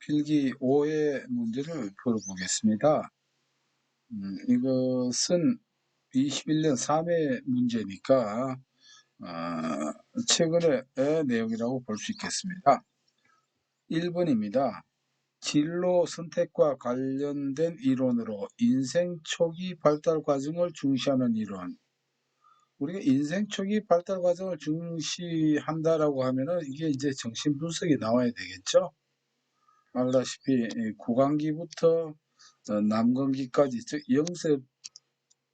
필기 5의 문제를 풀어보겠습니다. 이것은 21년 3회 문제니까 최근의 내용이라고 볼 수 있겠습니다. 1번입니다. 진로 선택과 관련된 이론으로 인생 초기 발달 과정을 중시하는 이론. 우리가 인생 초기 발달 과정을 중시한다라고 하면은 이게 이제 정신분석이 나와야 되겠죠. 알다시피 구강기부터 남강기까지, 즉 0세부터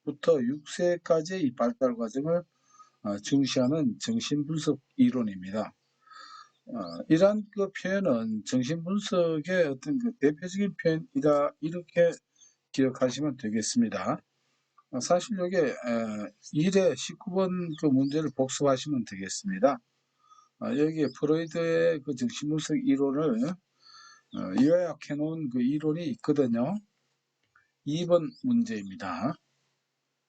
6세까지의 이 발달 과정을 중시하는 정신분석 이론입니다. 이러한 그 표현은 정신분석의 어떤 그 대표적인 표현이다, 이렇게 기억하시면 되겠습니다. 사실 이게 1회 19번 그 문제를 복습하시면 되겠습니다. 여기에 프로이드의 그 정신분석 이론을 요약해 놓은 그 이론이 있거든요. 2번 문제입니다.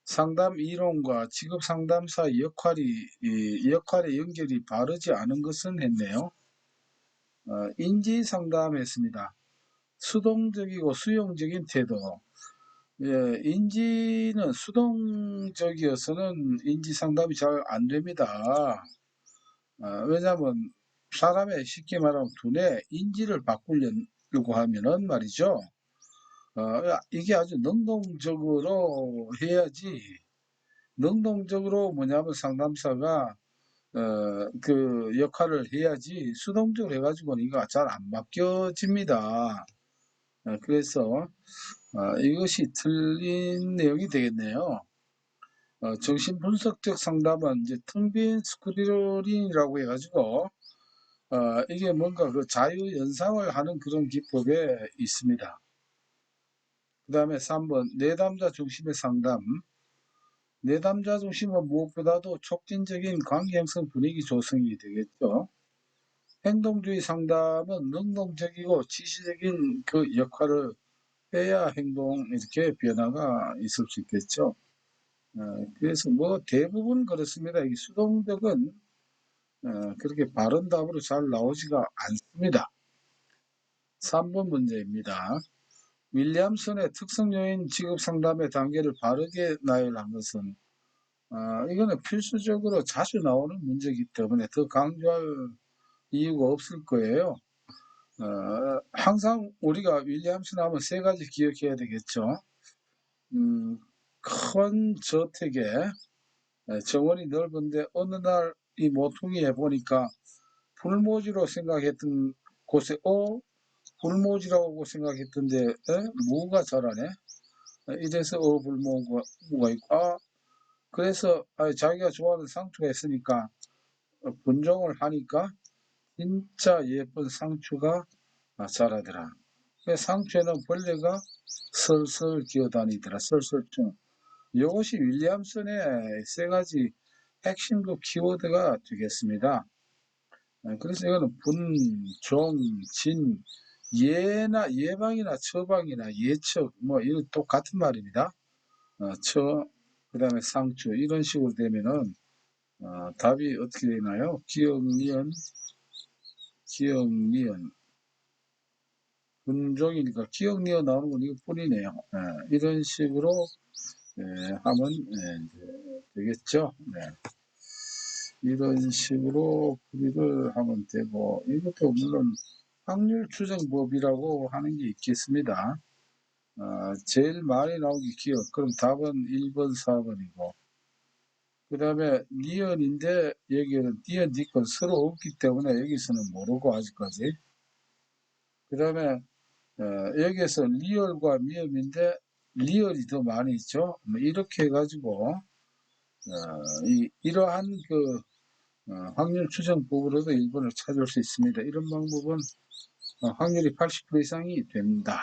상담 이론과 직업 상담사 역할의 연결이 바르지 않은 것은 했네요. 인지 상담했습니다. 수동적이고 수용적인 태도. 인지는 수동적이어서는 인지 상담이 잘 안 됩니다. 왜냐하면 사람의 쉽게 말하면 두뇌 인지를 바꾸려고 하면은 말이죠. 이게 아주 능동적으로 해야지. 능동적으로 뭐냐면 상담사가 그 역할을 해야지, 수동적으로 해가지고는 이거 잘 안 바뀌어집니다. 그래서 이것이 틀린 내용이 되겠네요. 정신분석적 상담은 이제 텅 빈 스크리닝이라고 해가지고 이게 뭔가 그 자유 연상을 하는 그런 기법에 있습니다. 그 다음에 3번 내담자 중심의 상담. 내담자 중심은 무엇보다도 촉진적인 관계 형성 분위기 조성이 되겠죠. 행동주의 상담은 능동적이고 지시적인 그 역할을 해야 행동 이렇게 변화가 있을 수 있겠죠. 그래서 뭐 대부분 그렇습니다. 이 수동적은 그렇게 바른 답으로 잘 나오지가 않습니다. 3번 문제입니다. 윌리엄슨의 특성 요인 직업 상담의 단계를 바르게 나열한 것은 이거는 필수적으로 자주 나오는 문제이기 때문에 더 강조할 이유가 없을 거예요. 항상 우리가 윌리엄슨 하면 세 가지 기억해야 되겠죠. 큰 저택에 정원이 넓은데 어느 날 이 모퉁이 해보니까 불모지로 생각했던 곳에 불모지라고 생각했던데 무가 자라네. 이래서 불모가 있고, 그래서 자기가 좋아하는 상추가 있으니까 분종을 하니까 진짜 예쁜 상추가 자라더라. 상추에는 벌레가 설설 기어다니더라. 설설충. 이것이 윌리엄슨의 세 가지 핵심 그 키워드가 되겠습니다. 그래서 이거는 분, 종, 진, 예방이나 처방이나 예측, 뭐 이거 똑같은 말입니다. 그 다음에 상추, 이런 식으로 되면은 답이 어떻게 되나요? 기억, 니은, 분종이니까 기억, 니은 나오는 건 이것뿐이네요. 이런 식으로 하면 되겠죠. 이런 식으로 풀이를 하면 되고, 이것도 물론 확률 추정법이라고 하는 게 있겠습니다. 제일 많이 나오기 기억. 그럼 답은 1번, 4번이고. 그 다음에 니은인데 여기는 니은, 니건 서로 없기 때문에 여기서는 모르고 아직까지. 그 다음에 여기에서 리얼과 미음인데 리얼이 더 많이 있죠. 뭐 이렇게 해가지고 이러한 그 확률 추정법으로도 1번을 찾을 수 있습니다. 이런 방법은 확률이 80% 이상이 됩니다.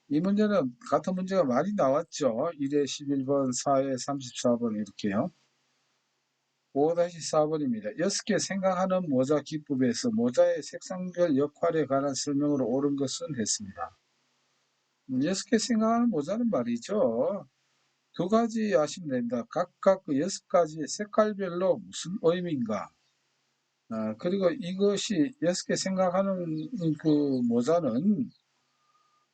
이 문제는 같은 문제가 많이 나왔죠. 1회 11번, 4회 34번 이렇게요. 5-4번입니다. 6개 생각하는 모자 기법에서 모자의 색상별 역할에 관한 설명으로 옳은 것은 했습니다. 6개 생각하는 모자는 말이죠. 두 가지 아시면 됩니다. 각각 그 6가지의 색깔별로 무슨 의미인가. 그리고 이것이 6개 생각하는 그 모자는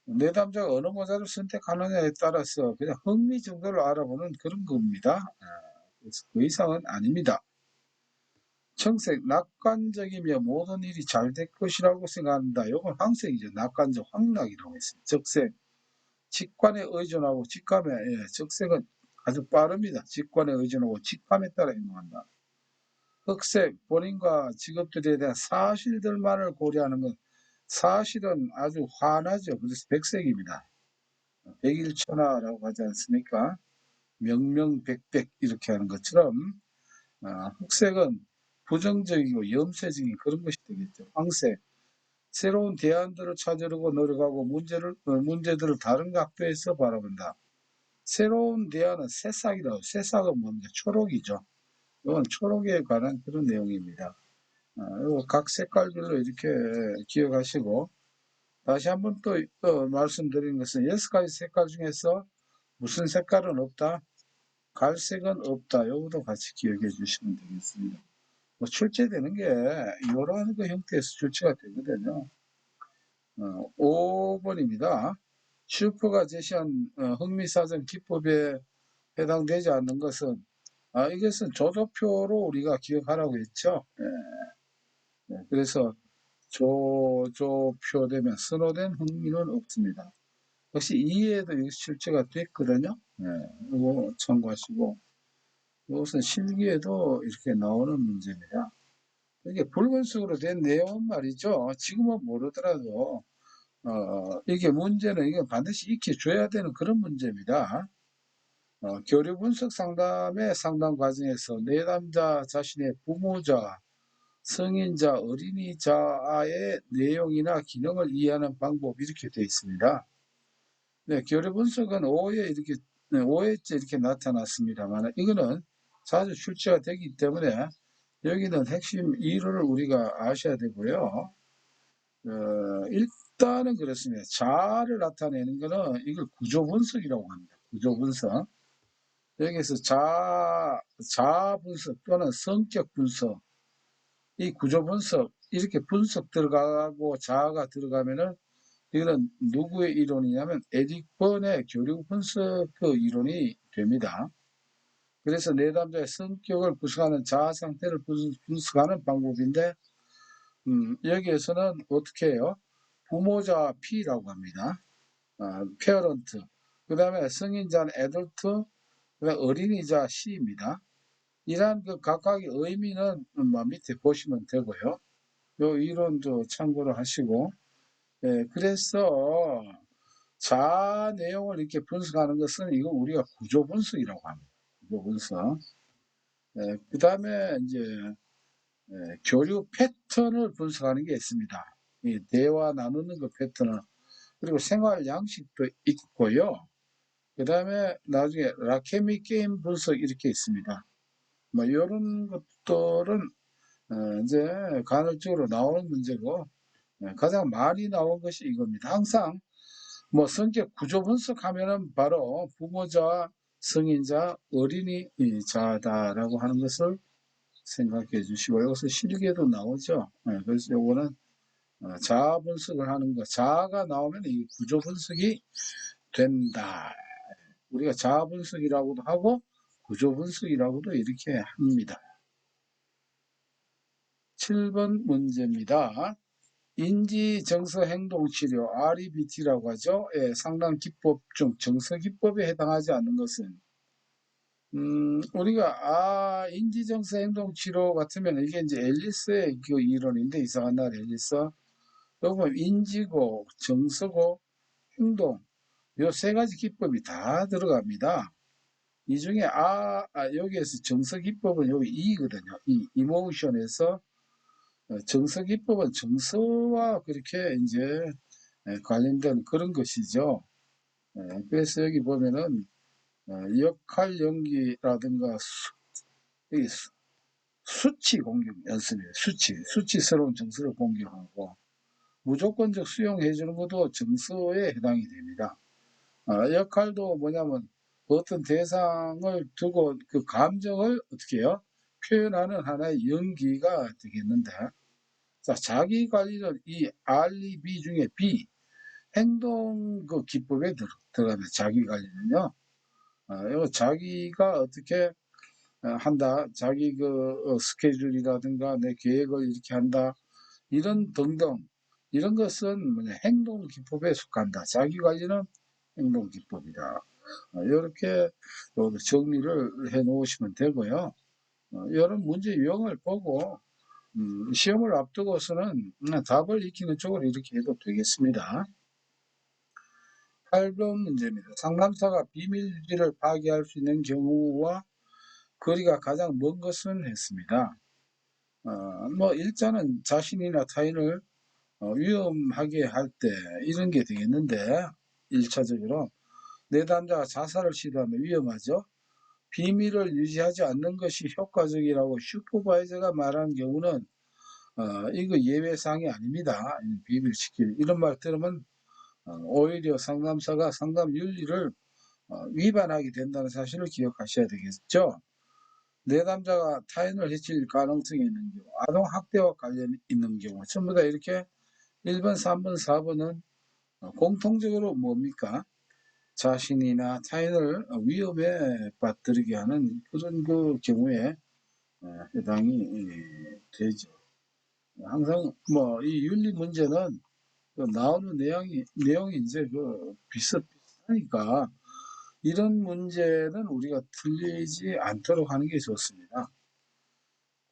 내담자가 어느 모자를 선택하느냐에 따라서 그냥 흥미 정도를 알아보는 그런 겁니다. 그래서 그 이상은 아닙니다. 청색, 낙관적이며 모든 일이 잘 될 것이라고 생각한다. 이건 황색이죠. 낙관적, 황락이라고 했어요. 적색, 직관에 의존하고 직감에, 적색은 아주 빠릅니다. 직관에 의존하고 직감에 따라 행동한다. 흑색, 본인과 직업들에 대한 사실들만을 고려하는 건 사실은 아주 환하죠. 그래서 백색입니다. 백일천하라고 하지 않습니까? 명명백백 이렇게 하는 것처럼 흑색은 부정적이고 염세적인 그런 것이 되겠죠. 황색, 새로운 대안들을 찾으려고 노력하고 문제들을 다른 각도에서 바라본다. 새로운 대안은 새싹이라고, 새싹은 뭡니까? 초록이죠. 이건 초록에 관한 그런 내용입니다. 각 색깔별로 이렇게 기억하시고, 다시 한번 또 말씀드리는 것은 6가지 색깔 중에서 무슨 색깔은 없다? 갈색은 없다. 요것도 같이 기억해 주시면 되겠습니다. 뭐 출제되는 게 이런 그 형태에서 출제가 되거든요. 5번입니다. 슈퍼가 제시한 흥미사전 기법에 해당되지 않는 것은 이것은 조조표로 우리가 기억하라고 했죠. 그래서 조조표 되면 선호된 흥미는 없습니다. 역시 2에도 이것이 출제가 됐거든요. 이거 참고하시고 이것은 실기에도 이렇게 나오는 문제입니다. 이게 붉은색으로 된 내용은 말이죠. 지금은 모르더라도 이게 문제는 이게 반드시 익혀줘야 되는 그런 문제입니다. 교류 분석 상담의 상담 과정에서 내담자 자신의 부모자, 성인자, 어린이자의 내용이나 기능을 이해하는 방법 이렇게 되어 있습니다. 네, 교류 분석은 5회째 이렇게 나타났습니다만 이거는 자주 출제가 되기 때문에 여기는 핵심 이론을 우리가 아셔야 되고요. 일단은 그렇습니다. 자아를 나타내는 것은 이걸 구조 분석이라고 합니다. 구조 분석. 여기서 자아 분석 또는 성격 분석, 이 구조 분석, 이렇게 분석 들어가고 자아가 들어가면은 이거는 누구의 이론이냐면 에릭 번의 교류 분석 그 이론이 됩니다. 그래서 내담자의 성격을 구성하는 자아 상태를 분석하는 방법인데 여기에서는 어떻게 해요? 부모자 P라고 합니다. 페어런트. 그 다음에 성인자는 애덜트, 그다음에 어린이자 C입니다. 이러한 그 각각의 의미는 밑에 보시면 되고요. 요 이론도 참고를 하시고, 그래서 자아 내용을 이렇게 분석하는 것은 이거 우리가 구조 분석이라고 합니다. 구조 분석. 그 다음에 이제 교류 패턴을 분석하는 게 있습니다. 이 대화 나누는 그 패턴을 그리고 생활 양식도 있고요. 그 다음에 나중에 라케미 게임 분석 이렇게 있습니다. 뭐 이런 것들은 이제 간헐적으로 나오는 문제고 가장 많이 나온 것이 이겁니다. 항상 뭐 성격 구조 분석하면은 바로 부모자, 성인자, 어린이자다라고 하는 것을 생각해 주시고 이것은 실기에도 나오죠. 그래서 요거는 자아 분석을 하는 거, 자아가 나오면 이 구조 분석이 된다. 우리가 자아 분석이라고도 하고 구조 분석이라고도 이렇게 합니다. 7번 문제입니다. 인지 정서 행동 치료 REBT라고 하죠. 상담 기법 중 정서 기법에 해당하지 않는 것은 우리가 인지 정서 행동 치료 같으면 이게 이제 앨리스의 그 이론인데 이상한 날 앨리스 여기 보면 인지고 정서고 행동 요 세 가지 기법이 다 들어갑니다. 이 중에 여기에서 정서 기법은 여기 E거든요. 이 이모션에서 정서 기법은 정서와 그렇게 이제 관련된 그런 것이죠. 그래서 여기 보면은 역할 연기라든가 수치 공격 연습이에요. 수치스러운 정서를 공격하고 무조건적 수용해 주는 것도 정서에 해당이 됩니다. 역할도 뭐냐면 어떤 대상을 두고 그 감정을 어떻게 해요? 표현하는 하나의 연기가 되겠는데, 자, 자기 관리는 이 R, B 중에 B, 행동 그 기법에 들어가는 자기 관리는요. 이거 자기가 어떻게 한다. 자기 그 스케줄이라든가 내 계획을 이렇게 한다. 이런 등등. 이런 것은 뭐냐, 행동 기법에 속한다. 자기 관리는 행동 기법이다. 이렇게 정리를 해 놓으시면 되고요. 이런 문제 유형을 보고 시험을 앞두고서는 답을 익히는 쪽으로 이렇게 해도 되겠습니다. 8번 문제입니다. 상담사가 비밀 유지를 파기할 수 있는 경우와 거리가 가장 먼 것은 했습니다. 뭐 일자는 자신이나 타인을 위험하게 할 때 이런 게 되겠는데, 1차적으로 내담자가 자살을 시도하면 위험하죠. 비밀을 유지하지 않는 것이 효과적이라고 슈퍼바이저가 말하는 경우는 이거 예외사항이 아닙니다. 비밀 지킬 이런 말 들으면 오히려 상담사가 상담 윤리를 위반하게 된다는 사실을 기억하셔야 되겠죠. 내담자가 타인을 해칠 가능성이 있는 경우, 아동학대와 관련 있는 경우 전부 다 이렇게 1번, 3번, 4번은 공통적으로 뭡니까? 자신이나 타인을 위험에 빠뜨리게 하는 그런 그 경우에 해당이 되죠. 항상 뭐 이 윤리 문제는 그 나오는 내용이 이제 그 비슷비슷하니까 이런 문제는 우리가 틀리지 않도록 하는 게 좋습니다.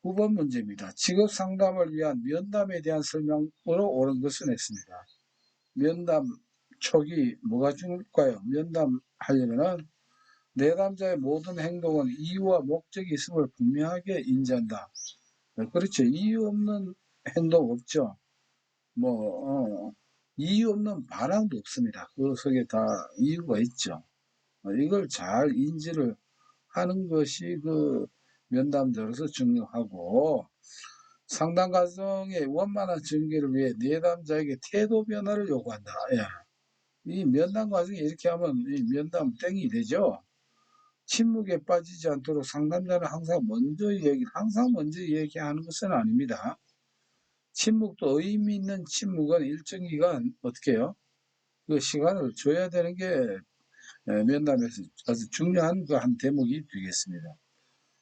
9번 문제입니다. 직업 상담을 위한 면담에 대한 설명으로 옳은 것은 했습니다. 면담 초기 뭐가 중요할까요? 면담하려면은 내담자의 모든 행동은 이유와 목적이 있음을 분명하게 인지한다. 그렇죠. 이유 없는 행동 없죠. 이유 없는 반항도 없습니다. 그 속에 다 이유가 있죠. 이걸 잘 인지를 하는 것이 그 면담자로서 중요하고, 상담 과정의 원만한 전개를 위해 내담자에게 태도 변화를 요구한다. 예. 이 면담 과정에 이렇게 하면 이 면담 땡이 되죠. 침묵에 빠지지 않도록 상담자는 항상 먼저 얘기하는 것은 아닙니다. 침묵도 의미 있는 침묵은 일정 기간 어떻게 해요? 그 시간을 줘야 되는 게 면담에서 아주 중요한 그 한 대목이 되겠습니다.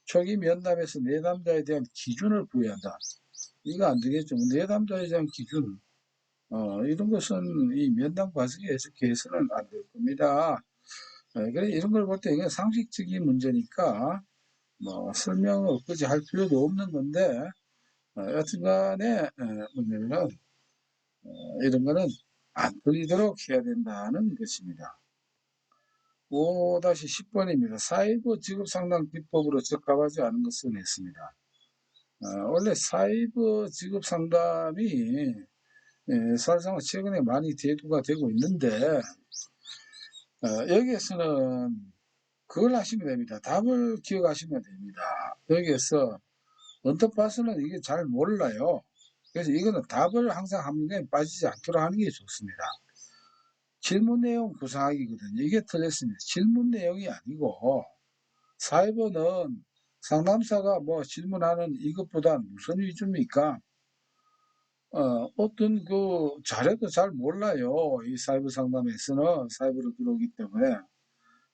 초기 면담에서 내담자에 대한 기준을 부여한다. 이거 안 되겠죠. 내담자에 대한 기준, 이런 것은 이 면담 과정에 이렇게 해서는 안 될 겁니다. 그래, 이런 걸 볼 때 이게 상식적인 문제니까 뭐 설명을 굳이 할 필요도 없는 건데, 여튼간에 뭐냐면은 이런 거는 안 틀리도록 해야 된다는 것입니다. 5-10번입니다. 사이버 직업상담 기법으로 적합하지 않은 것은 했습니다. 원래 사이버 직업상담이 사실상 최근에 많이 대두가 되고 있는데, 여기에서는 그걸 하시면 됩니다. 답을 기억하시면 됩니다. 여기에서 언뜻 봐서는 이게 잘 몰라요. 그래서 이거는 답을 항상 한 문제에 빠지지 않도록 하는 게 좋습니다. 질문 내용 구상하기거든요. 이게 틀렸습니다. 질문 내용이 아니고, 사이버는 상담사가 뭐 질문하는 이것보다 무슨 위주입니까? 어떤 그 자료도 잘 몰라요. 이 사이버 상담에서는 사이버로 들어오기 때문에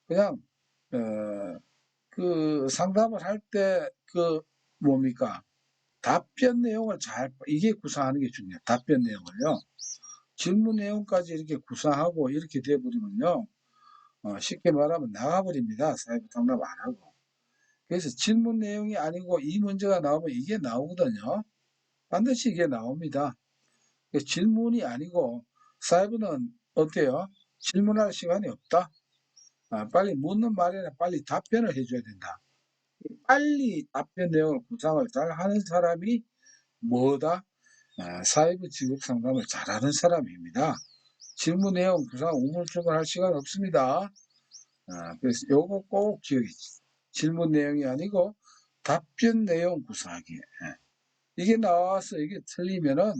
그냥 그 상담을 할 때 그 뭡니까? 답변 내용을 이게 구상하는 게 중요해요. 답변 내용을요. 질문 내용까지 이렇게 구상하고 이렇게 돼버리면요. 쉽게 말하면 나가버립니다. 사이버 상담 안 하고. 그래서 질문 내용이 아니고 이 문제가 나오면 이게 나오거든요. 반드시 이게 나옵니다. 질문이 아니고 사이버는 어때요? 질문할 시간이 없다. 빨리 묻는 말에는 빨리 답변을 해줘야 된다. 빨리 답변 내용을 구상을 잘 하는 사람이 뭐다? 사이버 직업 상담을 잘하는 사람입니다. 질문 내용 구상 우물쭈물 할 시간 없습니다. 그래서 요거 꼭 기억해 주세요. 질문 내용이 아니고 답변 내용 구상하기. 이게 나와서 이게 틀리면은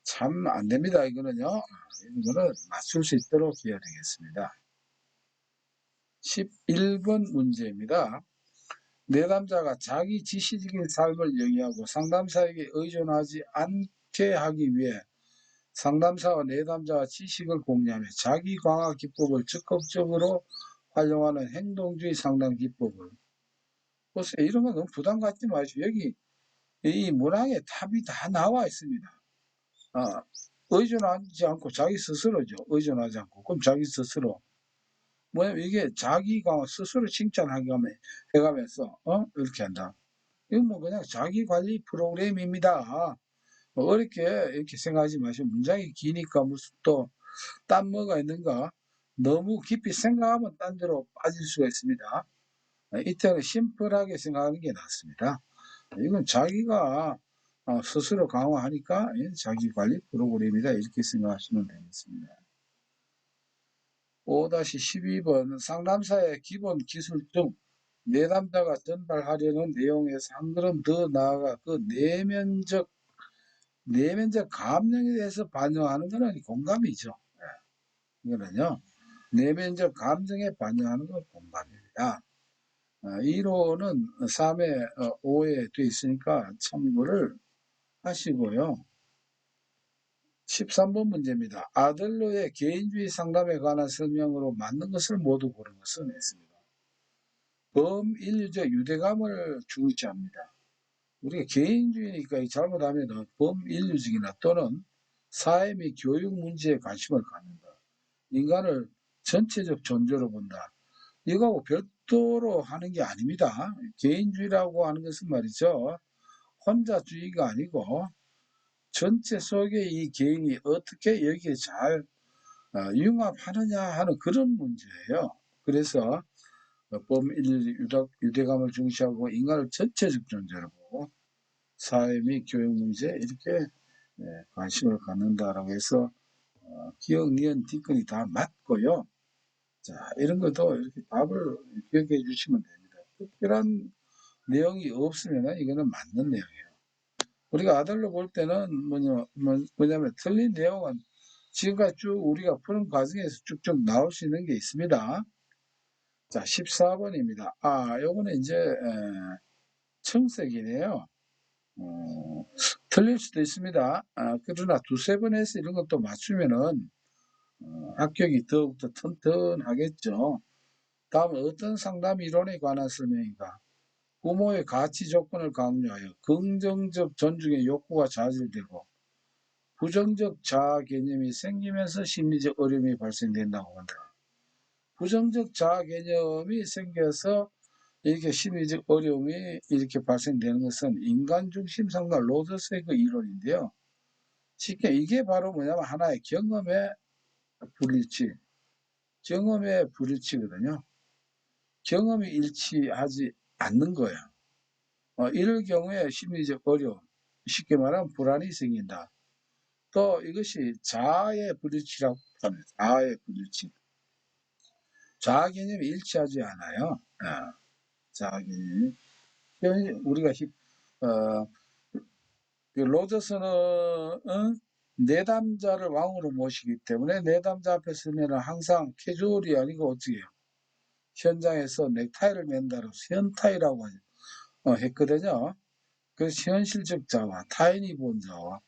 참 안 됩니다. 이거는요. 이거는 맞출 수 있도록 해야 되겠습니다. 11번 문제입니다. 내담자가 자기 지시적인 삶을 영위하고 상담사에게 의존하지 않게 하기 위해 상담사와 내담자와 지식을 공유하며 자기 강화 기법을 적극적으로 활용하는 행동주의 상담 기법을. 보세요. 이런 거 너무 부담 갖지 마시고 여기 이 문항에 답이 다 나와 있습니다. 의존하지 않고 자기 스스로죠. 의존하지 않고. 그럼 자기 스스로. 뭐냐면 이게 자기가 스스로 칭찬해가면서 이렇게 한다. 이건 뭐 그냥 자기 관리 프로그램입니다. 뭐 어렵게 이렇게 생각하지 마시고 문장이 기니까 무슨 또 딴 뭐가 있는가 너무 깊이 생각하면 딴 데로 빠질 수가 있습니다. 이때는 심플하게 생각하는 게 낫습니다. 이건 자기가 스스로 강화하니까 자기 관리 프로그램이다 이렇게 생각하시면 되겠습니다. 5-12번 상담사의 기본 기술 중 내담자가 전달하려는 내용에서 한 걸음 더 나아가 그 내면적 감정에 대해서 반영하는 것은 공감이죠. 이거는요. 내면적 감정에 반영하는 건 공감입니다. 이론은 3회, 5회 돼 있으니까 참고를 하시고요. 13번 문제입니다. 아들러의 개인주의 상담에 관한 설명으로 맞는 것을 모두 고른 것은 했습니다. 범인류적 유대감을 중시합니다. 우리가 개인주의니까 잘못하면 범인류적이나 또는 사회 및 교육 문제에 관심을 갖는다. 인간을 전체적 존재로 본다. 이거하고 별도로 하는 게 아닙니다. 개인주의라고 하는 것은 말이죠. 혼자주의가 아니고 전체 속에 이 개인이 어떻게 여기에 잘 융합하느냐 하는 그런 문제예요. 그래서 범인류 유대감을 중시하고 인간을 전체적 존재로 보고 사회 및 교육 문제에 이렇게 관심을 갖는다라고 해서 기억, 니은, 뒷근이 다 맞고요. 자, 이런 것도 이렇게 답을 기억해 주시면 됩니다. 특별한 내용이 없으면 이거는 맞는 내용이에요. 우리가 아들로 볼 때는 뭐냐면 틀린 내용은 지금까지 쭉 우리가 푸는 과정에서 쭉쭉 나올 수 있는 게 있습니다. 자, 14번입니다. 요거는 이제 청색이네요. 틀릴 수도 있습니다. 그러나 두세 번 해서 이런 것도 맞추면은 합격이 더욱더 튼튼하겠죠. 다음은 어떤 상담 이론에 관한 설명인가? 부모의 가치 조건을 강조하여 긍정적 존중의 욕구가 좌절되고 부정적 자아 개념이 생기면서 심리적 어려움이 발생된다고 한다. 부정적 자아 개념이 생겨서 이렇게 심리적 어려움이 이렇게 발생되는 것은 인간 중심 상담 로저스의 그 이론인데요. 쉽게 이게 바로 뭐냐면 하나의 경험의 불일치거든요. 경험이 일치하지 않는 거예요. 이럴 경우에 심리적 어려움, 쉽게 말하면 불안이 생긴다. 또 이것이 자아의 불일치라고 합니다. 자아의 불일치. 자아 개념이 일치하지 않아요. 자아 개념이. 우리가 로저스는 내담자를 왕으로 모시기 때문에 내담자 앞에 서면 항상 캐주얼이 아니고 어떻게 해요? 현장에서 넥타이를 맨다로 현타이라고 했거든요. 그래서 현실적 자아, 타인이 본 자아,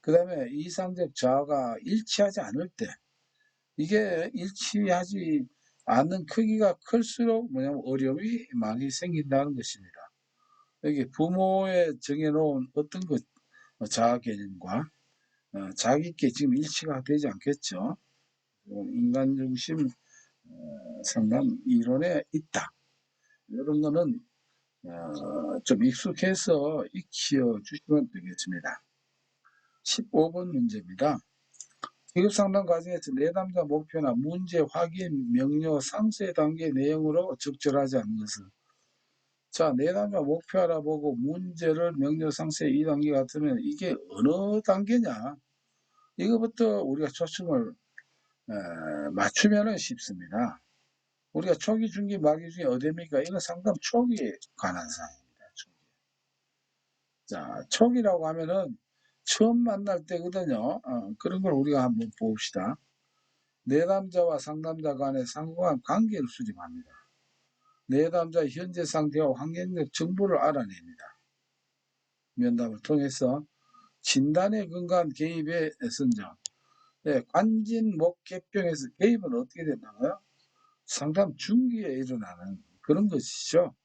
그 다음에 이상적 자아가 일치하지 않을 때 이게 일치하지 않는 크기가 클수록 뭐냐면 어려움이 많이 생긴다는 것입니다. 여기 부모의 정해놓은 어떤 그 자아 개념과 자기께 지금 일치가 되지 않겠죠. 인간 중심 상담 이론에 있다. 이런 거는 좀 익숙해서 익혀 주시면 되겠습니다. 15번 문제입니다. 기급상담 과정에서 내담자 목표나 문제 확인, 명료, 상세 단계 내용으로 적절하지 않은 것은 자, 내담자 목표 알아보고 문제를 명료, 상세 2단계 같으면 이게 어느 단계냐 이거부터 우리가 초점을 맞추면 쉽습니다. 우리가 초기, 중기, 말기 중에 어디입니까? 이거 상담 초기에 관한 사항입니다. 초기. 자, 초기라고 하면은 처음 만날 때거든요. 그런 걸 우리가 한번 봅시다. 내담자와 상담자 간의 상호간 관계를 수립합니다. 내담자의 현재 상태와 환경적 정보를 알아냅니다. 면담을 통해서 진단에 근거한 개입의 선정. 네, 관진, 목, 개병에서 개입은 어떻게 된다고요? 상담 중기에 일어나는 그런 것이죠.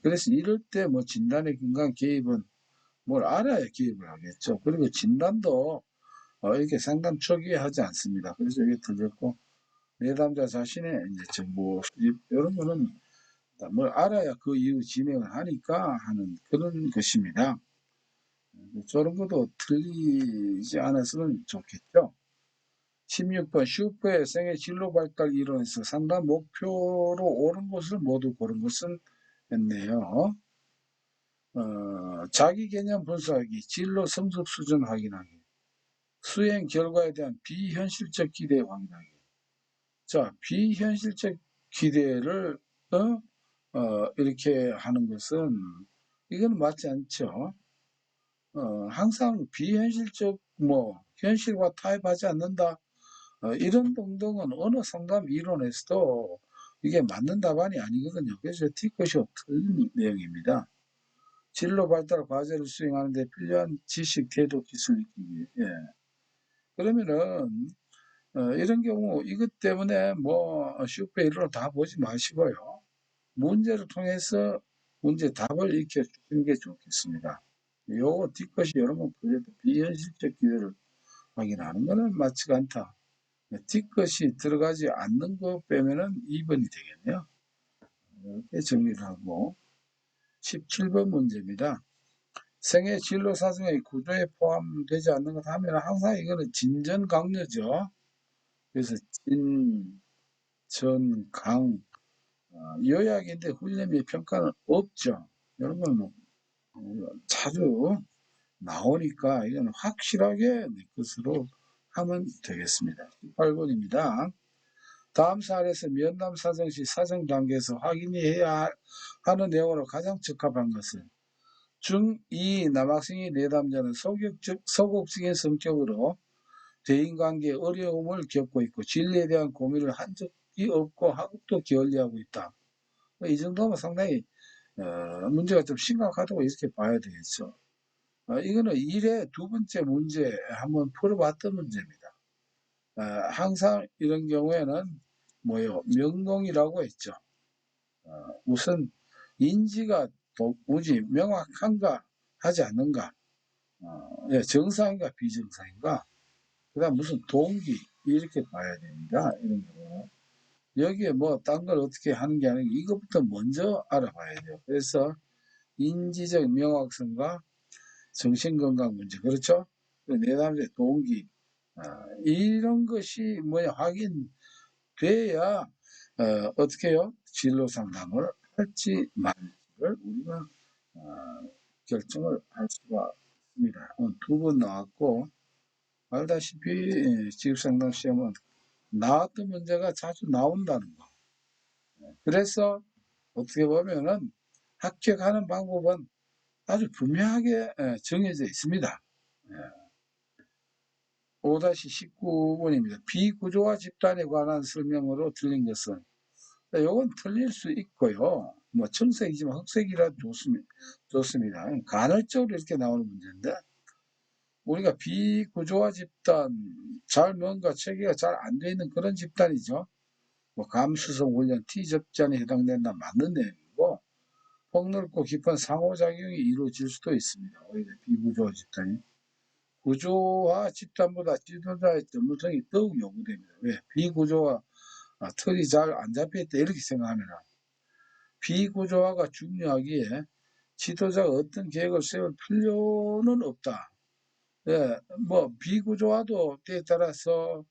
그래서 이럴 때 뭐 진단에 근거한 개입은 뭘 알아야 개입을 하겠죠. 그리고 진단도 이렇게 상담 초기에 하지 않습니다. 그래서 이게 들렸고, 내담자 자신의 이제 정보 수집, 이런 거는 뭘 알아야 그 이후 진행을 하니까 하는 그런 것입니다. 저런 것도 틀리지 않았으면 좋겠죠. 16번 슈퍼의 생애 진로 발달 이론에서 상담 목표로 옳은 곳을 모두 고른 것은 했네요. 자기 개념 분석하기, 진로 성적 수준 확인하기, 수행 결과에 대한 비현실적 기대 확인하기. 자, 비현실적 기대를 이렇게 하는 것은 이건 맞지 않죠. 항상 비현실적 현실과 타협하지 않는다. 이런 등등은 어느 상담 이론에서도 이게 맞는 답안이 아니거든요. 그래서 뒤끝이 틀린 내용입니다. 진로 발달 과제를 수행하는 데 필요한 지식, 태도, 기술 익히기. 예. 그러면은 이런 경우 이것 때문에 슈퍼 이론을 다 보지 마시고요. 문제를 통해서 문제 답을 익혀주는 게 좋겠습니다. 요거 뒤끝이 여러 번 풀려도 비현실적 기대를 확인하는 것은 맞지가 않다. 뒤끝이 들어가지 않는 거 빼면은 2번이 되겠네요. 이렇게 정리를 하고 17번 문제입니다. 생애 진로 사정의 구조에 포함되지 않는 것 하면 항상 이거는 진전 강요죠. 그래서 진, 전, 강 요약인데 훈련 및 평가는 없죠. 이런 건 자주 나오니까 이건 확실하게 내 것으로 하면 되겠습니다. 18번입니다. 다음 사례에서 면담 사정 시 사정 단계에서 확인해야 하는 내용으로 가장 적합한 것은 중2 남학생의 내담자는 소극적인 성격으로 대인관계에 어려움을 겪고 있고 진리에 대한 고민을 한 적이 없고 학업도 게을리하고 있다. 이 정도면 상당히 문제가 좀 심각하다고 이렇게 봐야 되겠죠. 이거는 1회 두 번째 문제 한번 풀어봤던 문제입니다. 항상 이런 경우에는 명동이라고 했죠. 우선 인지가 도무지 명확한가 하지 않는가, 정상인가 비정상인가, 그 다음 무슨 동기 이렇게 봐야 됩니다. 이런 경우 여기에 딴 걸 어떻게 하는 게 아니고 이것부터 먼저 알아봐야 돼요. 그래서 인지적 명확성과 정신건강 문제, 그렇죠? 내담자의 동기, 이런 것이 확인돼야 어떻게 해요? 진로 상담을 할지 말지를 우리가 결정을 할 수가 있습니다. 두 번 나왔고, 알다시피 지급상담 시험은 나왔던 문제가 자주 나온다는 거. 그래서 어떻게 보면은 합격하는 방법은 아주 분명하게 정해져 있습니다. 5-19번입니다. 비구조화 집단에 관한 설명으로 틀린 것은, 이건 틀릴 수 있고요. 청색이지만 흑색이라도 좋습니다. 간헐적으로 이렇게 나오는 문제인데, 우리가 비구조화 집단, 뭔가 체계가 잘 안 돼 있는 그런 집단이죠. 감수성 훈련, T접전에 해당된다 맞는 내용이고, 폭넓고 깊은 상호작용이 이루어질 수도 있습니다. 오히려 비구조화 집단이. 구조화 집단보다 지도자의 전문성이 더욱 요구됩니다. 왜? 비구조화 틀이 잘 안 잡혀있다 이렇게 생각하면 비구조화가 중요하기에 지도자가 어떤 계획을 세울 필요는 없다. 비구조화도 때에 따라서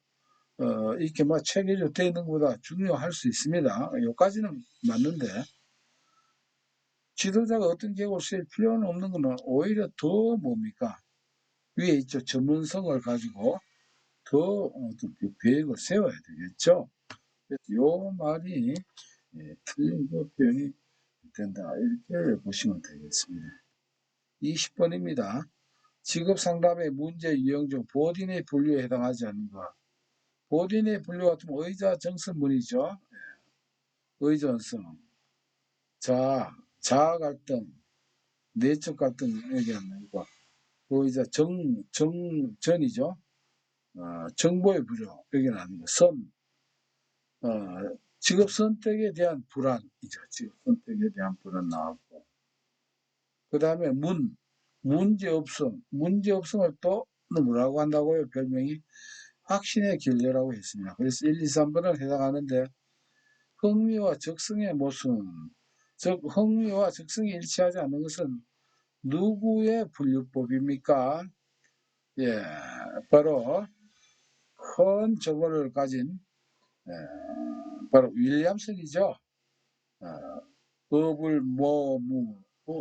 이렇게 체계적으로 되어 있는 것보다 중요할 수 있습니다. 여기까지는 맞는데 지도자가 어떤 계획을 세울 필요는 없는 것은 오히려 더 위에 있죠. 전문성을 가지고 더 어떤 계획을 세워야 되겠죠. 그래서 요 말이 틀린 표현이 된다. 이렇게 보시면 되겠습니다. 20번입니다. 직업상담의 문제 유형 중 보딘의 분류에 해당하지 않는 것. 보딘의 분류 같으면 의자 정성문이죠. 의존성. 자아 갈등, 내적 갈등 얘기하는 거. 그 이제 정전이죠. 정보의 부족 여기는 선, 어, 직업 선택에 대한 불안이죠. 직업 선택에 대한 불안 나왔고, 그 다음에 문제없음을 또 뭐라고 한다고요? 별명이 확신의 결여라고 했습니다. 그래서 1, 2, 3번을 해당하는데, 흥미와 적성의 모순, 즉 흥미와 적성이 일치하지 않는 것은 누구의 분류법입니까? 예, 바로 큰 저거를 가진 예, 바로 윌리엄슨이죠. 법을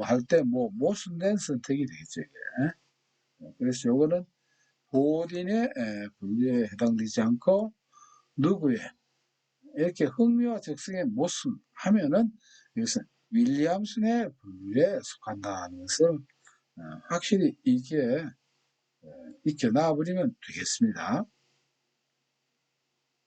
할 때 모순된 선택이 되겠죠. 이게. 그래서 요거는 본인의 분류에 해당되지 않고 누구의 이렇게 흥미와 적성의 모순 하면은 이것은 윌리엄슨의 분류에 속한다는 것을 확실히 이게 익혀 놔버리면 되겠습니다.